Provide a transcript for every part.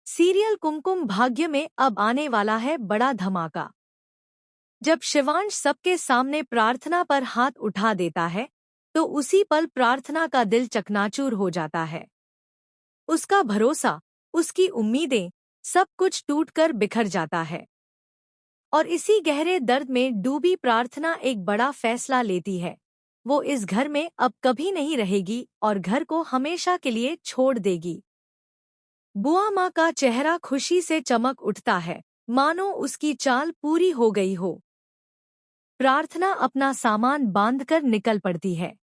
Serial Kumkum Bhagya में अब आने वाला है बड़ा धमाका। जब शिवांश सबके सामने प्रार्थना पर हाथ उठा देता है तो उसी पल प्रार्थना का दिल चकनाचूर हो जाता है। उसका भरोसा, उसकी उम्मीदें, सब कुछ टूटकर बिखर जाता है। और इसी गहरे दर्द में डूबी प्रार्थना एक बड़ा फैसला लेती है। वो इस घर में अब कभी नहीं रहेगी और घर को हमेशा के लिए छोड़ देगी। बुआ माँ का चेहरा खुशी से चमक उठता है, मानो उसकी चाल पूरी हो गई हो। प्रार्थना अपना सामान बांधकर निकल पड़ती है।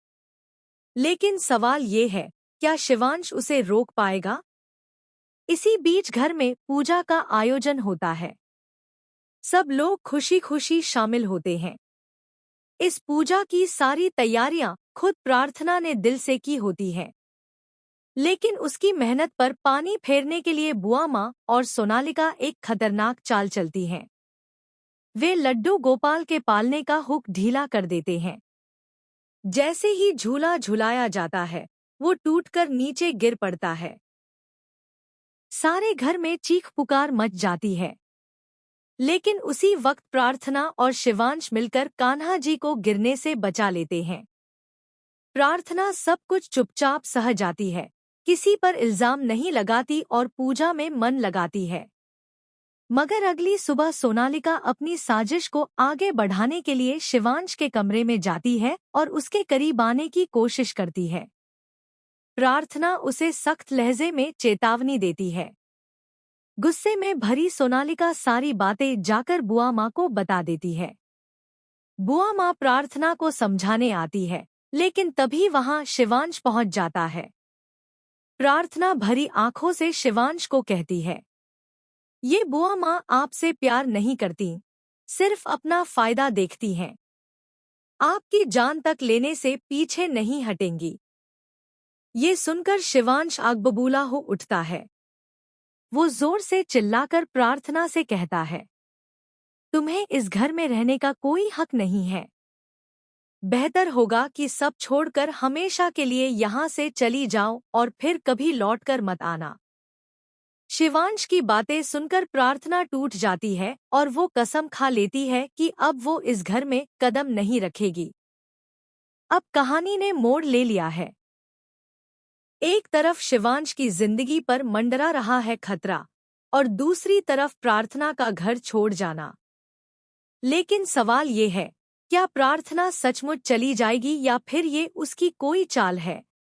लेकिन सवाल ये है, क्या शिवांश उसे रोक पाएगा? इसी बीच घर में पूजा का आयोजन होता है। सब लोग खुशी खुशी शामिल होते हैं। इस पूजा की सारी तैयारियां खुद प्रार्थना ने दिल से की होती हैं। लेकिन उसकी मेहनत पर पानी फेरने के लिए बुआ माँ और सोनालिका एक खतरनाक चाल चलती हैं। वे लड्डू गोपाल के पालने का हुक ढीला कर देते हैं। जैसे ही झूला झुलाया जाता है, वो टूटकर नीचे गिर पड़ता है। सारे घर में चीख पुकार मच जाती है। लेकिन उसी वक्त प्रार्थना और शिवांश मिलकर कान्हा जी को गिरने से बचा लेते हैं। प्रार्थना सब कुछ चुपचाप सह जाती है, किसी पर इल्जाम नहीं लगाती और पूजा में मन लगाती है। मगर अगली सुबह सोनालिका अपनी साजिश को आगे बढ़ाने के लिए शिवांश के कमरे में जाती है और उसके करीब आने की कोशिश करती है। प्रार्थना उसे सख्त लहजे में चेतावनी देती है। गुस्से में भरी सोनालिका सारी बातें जाकर बुआ माँ को बता देती है। बुआ माँ प्रार्थना को समझाने आती है, लेकिन तभी वहां शिवांश पहुंच जाता है। प्रार्थना भरी आंखों से शिवांश को कहती है, ये बुआ माँ आपसे प्यार नहीं करती, सिर्फ अपना फायदा देखती हैं। आपकी जान तक लेने से पीछे नहीं हटेंगी। ये सुनकर शिवांश आग बबूला हो उठता है। वो जोर से चिल्लाकर प्रार्थना से कहता है, तुम्हें इस घर में रहने का कोई हक नहीं है। बेहतर होगा कि सब छोड़कर हमेशा के लिए यहाँ से चली जाओ और फिर कभी लौटकर मत आना। शिवांश की बातें सुनकर प्रार्थना टूट जाती है और वो कसम खा लेती है कि अब वो इस घर में कदम नहीं रखेगी। अब कहानी ने मोड़ ले लिया है। एक तरफ शिवांश की जिंदगी पर मंडरा रहा है खतरा और दूसरी तरफ प्रार्थना का घर छोड़ जाना। लेकिन सवाल ये है, क्या प्रार्थना सचमुच चली जाएगी या फिर ये उसकी कोई चाल है?